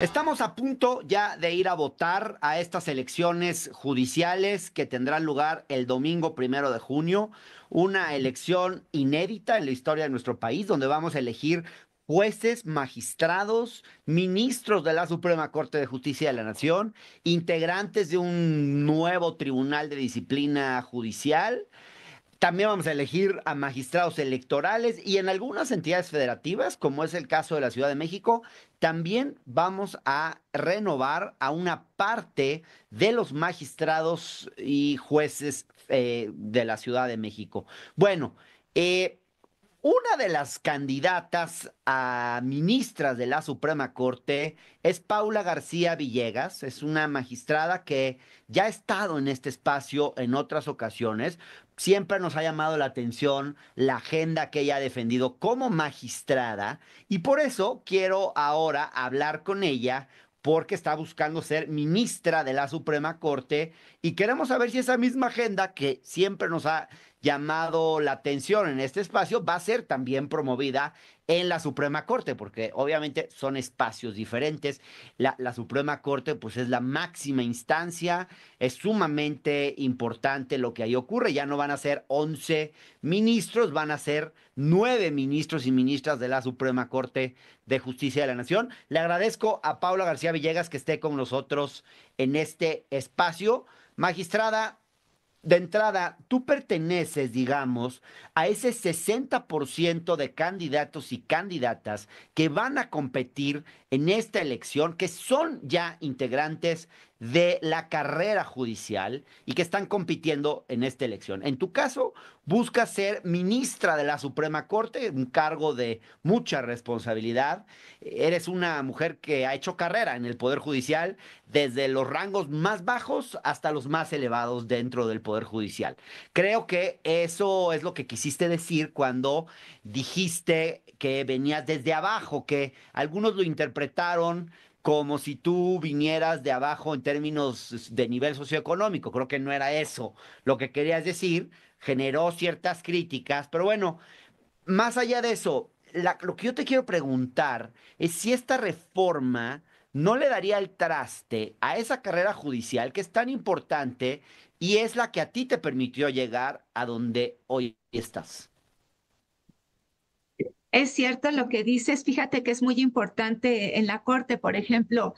Estamos a punto ya de ir a votar a estas elecciones judiciales que tendrán lugar el domingo 1 de junio, una elección inédita en la historia de nuestro país, donde vamos a elegir jueces, magistrados, ministros de la Suprema Corte de Justicia de la Nación, integrantes de un nuevo Tribunal de Disciplina Judicial. También vamos a elegir a magistrados electorales y en algunas entidades federativas, como es el caso de la Ciudad de México, también vamos a renovar a una parte de los magistrados y jueces de la Ciudad de México. Bueno, eh, una de las candidatas a ministras de la Suprema Corte es Paula García Villegas. Es una magistrada que ya ha estado en este espacio en otras ocasiones. Siempre nos ha llamado la atención la agenda que ella ha defendido como magistrada y por eso quiero ahora hablar con ella porque está buscando ser ministra de la Suprema Corte y queremos saber si esa misma agenda que siempre nos ha llamado la atención en este espacio va a ser también promovida en la Suprema Corte, porque obviamente son espacios diferentes. La Suprema Corte pues es la máxima instancia, es sumamente importante lo que ahí ocurre. Ya no van a ser 11 ministros, van a ser 9 ministros y ministras de la Suprema Corte de Justicia de la Nación. Le agradezco a Paula García Villegas que esté con nosotros en este espacio. Magistrada, de entrada, tú perteneces, digamos, a ese 60% de candidatos y candidatas que van a competir en esta elección, que son ya integrantes de la carrera judicial y que están compitiendo en esta elección. En tu caso, buscas ser ministra de la Suprema Corte, un cargo de mucha responsabilidad. Eres una mujer que ha hecho carrera en el Poder Judicial desde los rangos más bajos hasta los más elevados dentro del Poder Judicial. Creo que eso es lo que quisiste decir cuando dijiste que venías desde abajo, que algunos lo interpretaron como si tú vinieras de abajo en términos de nivel socioeconómico. Creo que no era eso lo que querías decir, generó ciertas críticas, pero bueno, más allá de eso, lo que yo te quiero preguntar es si esta reforma no le daría el traste a esa carrera judicial que es tan importante y es la que a ti te permitió llegar a donde hoy estás. Es cierto lo que dices. Fíjate que es muy importante en la corte, por ejemplo,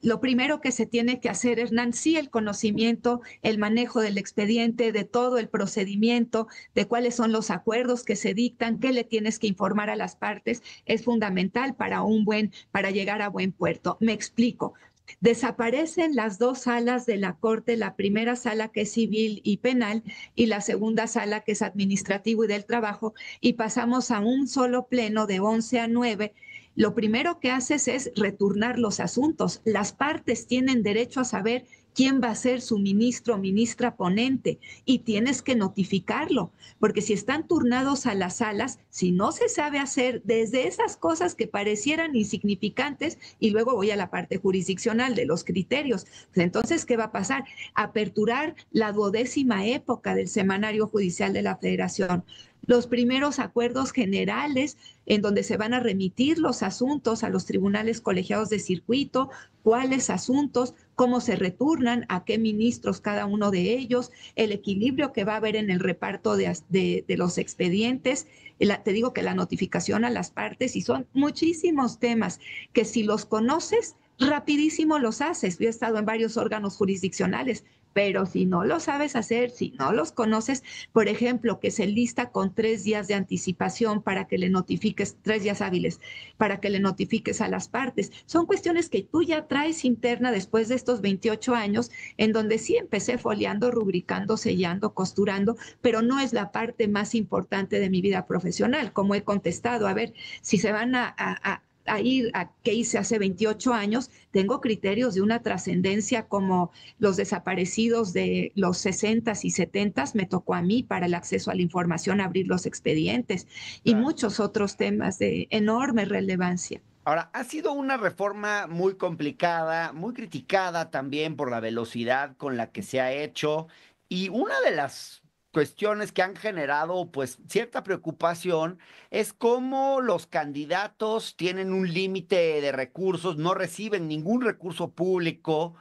lo primero que se tiene que hacer, Hernán, sí, el conocimiento, el manejo del expediente, de todo el procedimiento, de cuáles son los acuerdos que se dictan, qué le tienes que informar a las partes, es fundamental para llegar a buen puerto. Me explico. Desaparecen las dos salas de la Corte, la primera sala que es civil y penal y la segunda sala que es administrativo y del trabajo, y pasamos a un solo pleno de 11 a 9. Lo primero que haces es retornar los asuntos. Las partes tienen derecho a saber quién va a ser su ministro o ministra ponente y tienes que notificarlo, porque si están turnados a las salas, si no se sabe hacer desde esas cosas que parecieran insignificantes, y luego voy a la parte jurisdiccional de los criterios, pues entonces, ¿qué va a pasar? Aperturar la 12ª época del Semanario Judicial de la Federación, los primeros acuerdos generales en donde se van a remitir los asuntos a los tribunales colegiados de circuito, cuáles asuntos, cómo se retornan, a qué ministros cada uno de ellos, el equilibrio que va a haber en el reparto de los expedientes. Te digo que la notificación a las partes, y son muchísimos temas que si los conoces, rapidísimo los haces. Yo he estado en varios órganos jurisdiccionales, pero si no lo sabes hacer, si no los conoces, por ejemplo, que se lista con 3 días de anticipación para que le notifiques, 3 días hábiles, para que le notifiques a las partes. Son cuestiones que tú ya traes interna después de estos 28 años, en donde sí empecé foliando, rubricando, sellando, costurando, pero no es la parte más importante de mi vida profesional, como he contestado. A ver, si se van a ir a qué hice hace 28 años, tengo criterios de una trascendencia como los desaparecidos de los 60s y 70s, me tocó a mí para el acceso a la información abrir los expedientes y Claro. muchos otros temas de enorme relevancia. Ahora, ha sido una reforma muy complicada, muy criticada también por la velocidad con la que se ha hecho y una de las cuestiones que han generado pues cierta preocupación es cómo los candidatos tienen un límite de recursos, no reciben ningún recurso público.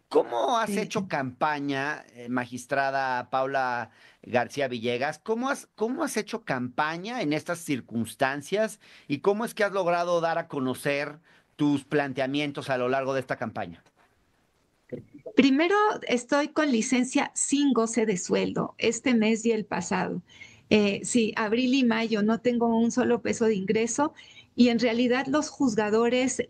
¿Cómo has Sí. hecho campaña, magistrada Paula García Villegas? Cómo has hecho campaña en estas circunstancias y cómo es que has logrado dar a conocer tus planteamientos a lo largo de esta campaña? Primero, estoy con licencia sin goce de sueldo este mes y el pasado. Sí, abril y mayo no tengo un solo peso de ingreso y en realidad los juzgadores,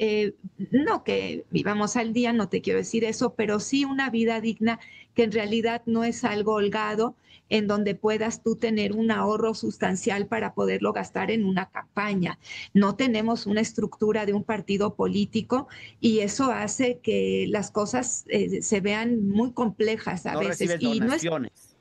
no que vivamos al día, no te quiero decir eso, pero sí una vida digna que en realidad no es algo holgado en donde puedas tú tener un ahorro sustancial para poderlo gastar en una campaña. No tenemos una estructura de un partido político y eso hace que las cosas se vean muy complejas a No veces. recibes Y no es, donaciones.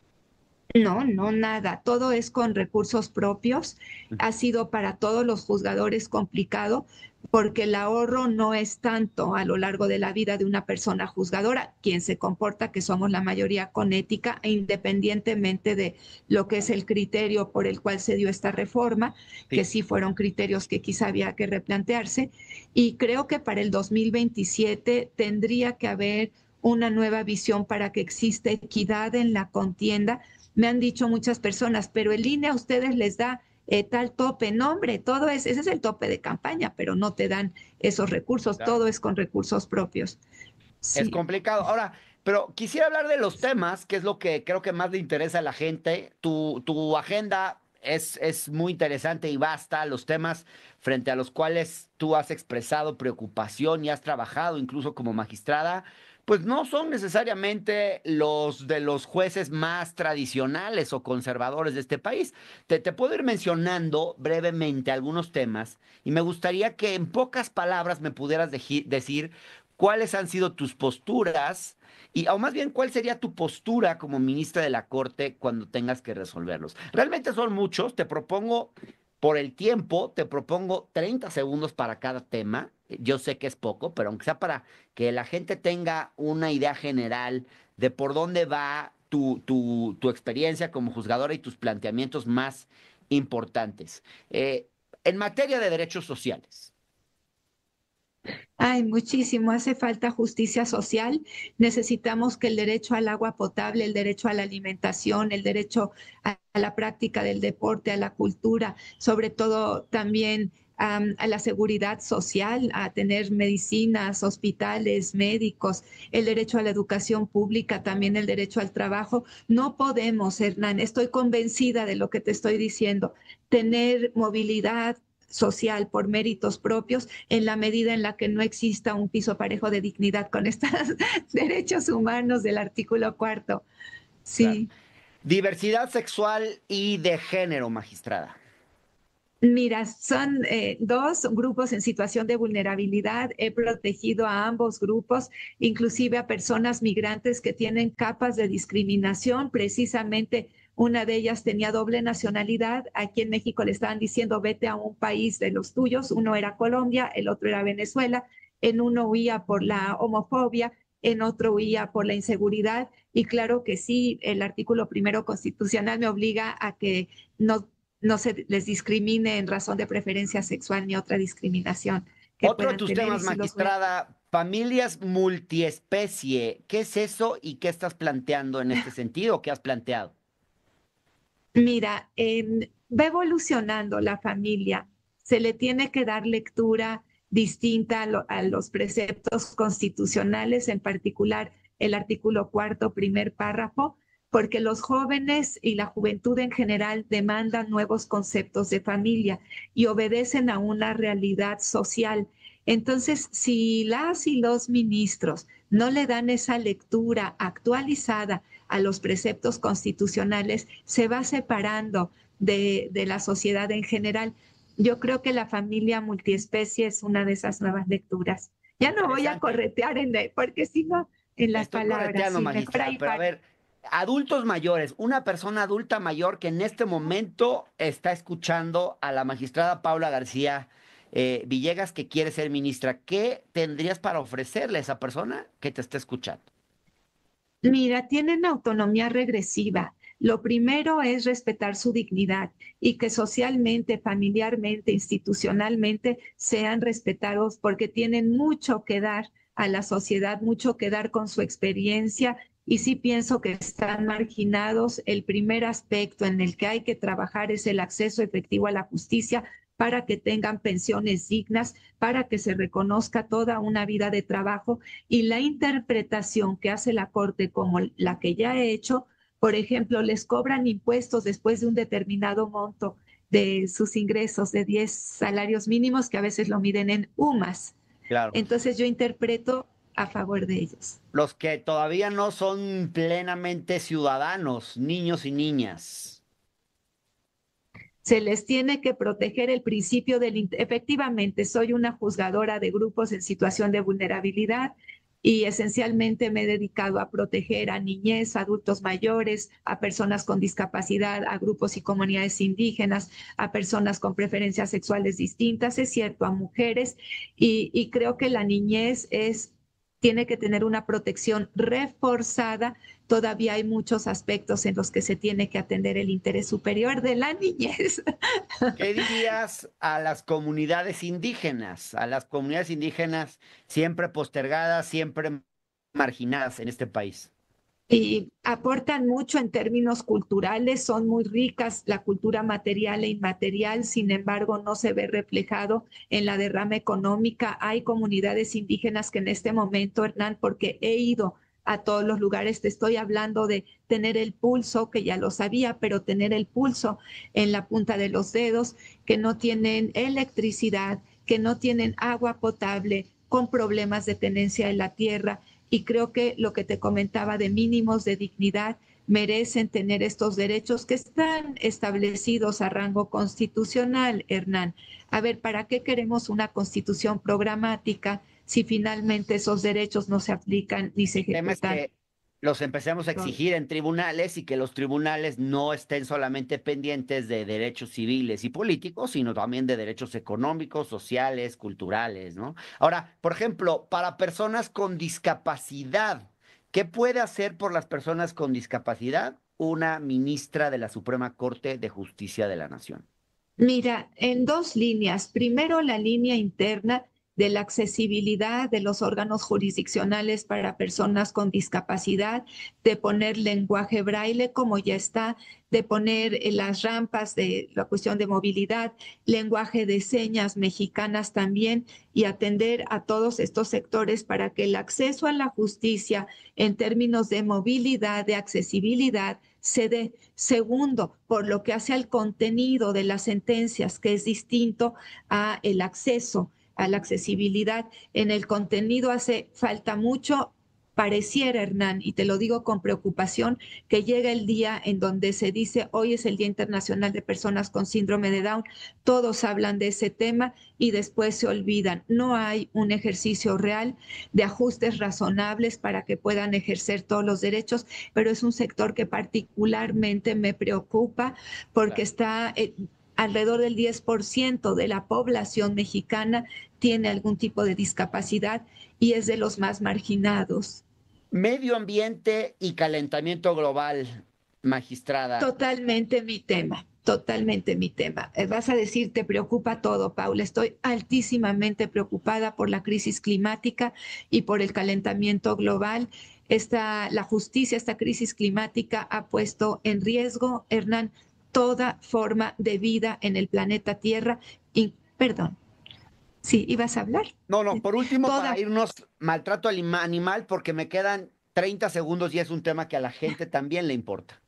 no, no, nada. Todo es con recursos propios. Ha sido para todos los juzgadores complicado porque el ahorro no es tanto a lo largo de la vida de una persona juzgadora, quien se comporta, que somos la mayoría con ética, e independientemente de lo que es el criterio por el cual se dio esta reforma, que Sí. sí fueron criterios que quizá había que replantearse. Y creo que para el 2027 tendría que haber una nueva visión para que exista equidad en la contienda. Me han dicho muchas personas, pero el INE a ustedes les da tal tope. No, hombre, ese es el tope de campaña, pero no te dan esos recursos, Claro. todo es con recursos propios. Es Sí. complicado. Ahora, pero quisiera hablar de los temas, que es lo que creo que más le interesa a la gente. Tu agenda es muy interesante y vasta. Los temas frente a los cuales tú has expresado preocupación y has trabajado incluso como magistrada, pues no son necesariamente los de los jueces más tradicionales o conservadores de este país. Te puedo ir mencionando brevemente algunos temas y me gustaría que en pocas palabras me pudieras decir cuáles han sido tus posturas y, o más bien, cuál sería tu postura como ministra de la Corte cuando tengas que resolverlos. Realmente son muchos, te propongo, por el tiempo, te propongo 30 segundos para cada tema. Yo sé que es poco, pero aunque sea para que la gente tenga una idea general de por dónde va tu experiencia como juzgadora y tus planteamientos más importantes. En materia de derechos sociales. Hay muchísimo, hace falta justicia social. Necesitamos que el derecho al agua potable, el derecho a la alimentación, el derecho a la práctica del deporte, a la cultura, sobre todo también a la seguridad social, a tener medicinas, hospitales, médicos, el derecho a la educación pública, también el derecho al trabajo. No podemos, Hernán, estoy convencida de lo que te estoy diciendo, tener movilidad social por méritos propios en la medida en la que no exista un piso parejo de dignidad con estos derechos humanos del artículo cuarto. Claro. Sí. Diversidad sexual y de género, magistrada. Mira, son dos grupos en situación de vulnerabilidad. He protegido a ambos grupos, inclusive a personas migrantes que tienen capas de discriminación. Precisamente una de ellas tenía doble nacionalidad. Aquí en México le estaban diciendo vete a un país de los tuyos. Uno era Colombia, el otro era Venezuela. En uno huía por la homofobia, en otro huía por la inseguridad. Y claro que sí, el artículo primero constitucional me obliga a que no se les discrimine en razón de preferencia sexual ni otra discriminación que Otro de puedan tus tener y temas, si los voy a... magistrada, familias multiespecie. ¿Qué es eso y qué estás planteando en este sentido? ¿Qué has planteado? Mira, va evolucionando la familia, se le tiene que dar lectura distinta a los preceptos constitucionales, en particular el artículo cuarto, primer párrafo, porque los jóvenes y la juventud en general demandan nuevos conceptos de familia y obedecen a una realidad social. Entonces, si las y los ministros no le dan esa lectura actualizada a los preceptos constitucionales, se va separando de la sociedad en general. Yo creo que la familia multiespecie es una de esas nuevas lecturas. Ya no voy a Interesante. corretear porque si no, en las Estoy palabras, correteando, sí, mejor magistrada, ahí pero a para. ver, adultos mayores, una persona adulta mayor que en este momento está escuchando a la magistrada Paula García Villegas que quiere ser ministra, ¿qué tendrías para ofrecerle a esa persona que te esté escuchando? Mira, tienen autonomía regresiva. Lo primero es respetar su dignidad y que socialmente, familiarmente, institucionalmente sean respetados porque tienen mucho que dar a la sociedad, mucho que dar con su experiencia y sí pienso que están marginados. El primer aspecto en el que hay que trabajar es el acceso efectivo a la justicia para que tengan pensiones dignas, para que se reconozca toda una vida de trabajo y la interpretación que hace la Corte como la que ya he hecho, por ejemplo, les cobran impuestos después de un determinado monto de sus ingresos de 10 salarios mínimos que a veces lo miden en UMAS. Claro. Entonces yo interpreto a favor de ellos. Los que todavía no son plenamente ciudadanos, niños y niñas. Se les tiene que proteger el principio del... Efectivamente, soy una juzgadora de grupos en situación de vulnerabilidad y esencialmente me he dedicado a proteger a niñez, adultos mayores, a personas con discapacidad, a grupos y comunidades indígenas, a personas con preferencias sexuales distintas, es cierto, a mujeres, y creo que la niñez tiene que tener una protección reforzada. Todavía hay muchos aspectos en los que se tiene que atender el interés superior de la niñez. ¿Qué dirías a las comunidades indígenas? A las comunidades indígenas siempre postergadas, siempre marginadas en este país. Y aportan mucho en términos culturales, son muy ricas la cultura material e inmaterial, sin embargo no se ve reflejado en la derrama económica. Hay comunidades indígenas que en este momento, Hernán, porque he ido a todos los lugares, te estoy hablando de tener el pulso, que ya lo sabía, pero tener el pulso en la punta de los dedos, que no tienen electricidad, que no tienen agua potable, con problemas de tenencia de la tierra y creo que lo que te comentaba de mínimos de dignidad merecen tener estos derechos que están establecidos a rango constitucional, Hernán. A ver, ¿para qué queremos una constitución programática si finalmente esos derechos no se aplican ni se El tema es ejecutan? que los empecemos a exigir en tribunales y que los tribunales no estén solamente pendientes de derechos civiles y políticos, sino también de derechos económicos, sociales, culturales, ¿no? Ahora, por ejemplo, para personas con discapacidad, ¿qué puede hacer por las personas con discapacidad una ministra de la Suprema Corte de Justicia de la Nación? Mira, en dos líneas. Primero, la línea interna de la accesibilidad de los órganos jurisdiccionales para personas con discapacidad, de poner lenguaje braille como ya está, de poner las rampas de la cuestión de movilidad, lenguaje de señas mexicanas también y atender a todos estos sectores para que el acceso a la justicia en términos de movilidad, de accesibilidad, se dé. Segundo, por lo que hace al contenido de las sentencias, que es distinto a el acceso, a la accesibilidad. En el contenido hace falta mucho. Pareciera, Hernán, y te lo digo con preocupación, que llega el día en donde se dice, hoy es el Día Internacional de Personas con Síndrome de Down, todos hablan de ese tema y después se olvidan. No hay un ejercicio real de ajustes razonables para que puedan ejercer todos los derechos, pero es un sector que particularmente me preocupa porque está... alrededor del 10% de la población mexicana tiene algún tipo de discapacidad y es de los más marginados. Medio ambiente y calentamiento global, magistrada. Totalmente mi tema, totalmente mi tema. Vas a decir, te preocupa todo, Paula. Estoy altísimamente preocupada por la crisis climática y por el calentamiento global. La justicia, esta crisis climática ha puesto en riesgo, Hernán, toda forma de vida en el planeta Tierra. Y, perdón, sí, ¿ibas a hablar? No, no, por último, para Toda irnos, maltrato animal, porque me quedan 30 segundos y es un tema que a la gente también le importa.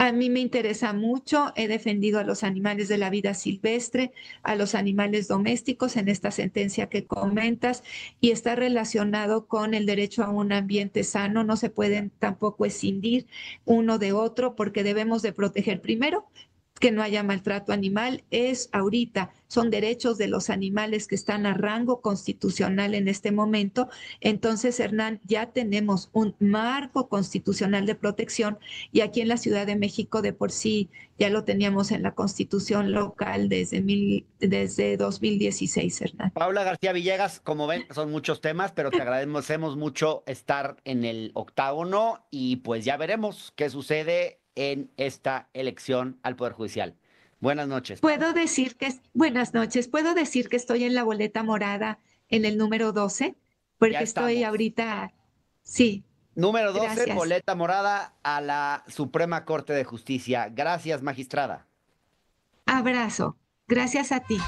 A mí me interesa mucho, he defendido a los animales de la vida silvestre, a los animales domésticos en esta sentencia que comentas y está relacionado con el derecho a un ambiente sano. No se pueden tampoco escindir uno de otro porque debemos de proteger primero que no haya maltrato animal, es ahorita, son derechos de los animales que están a rango constitucional en este momento. Entonces, Hernán, ya tenemos un marco constitucional de protección y aquí en la Ciudad de México de por sí ya lo teníamos en la constitución local desde 2016, Hernán. Paula García Villegas, como ven, son muchos temas, pero te agradecemos mucho estar en el octágono y pues ya veremos qué sucede en esta elección al Poder Judicial. Buenas noches. Buenas noches, puedo decir que estoy en la boleta morada en el número 12, porque estoy ahorita, sí. Número 12, gracias. boleta morada a la Suprema Corte de Justicia. Gracias, magistrada. Abrazo. Gracias a ti.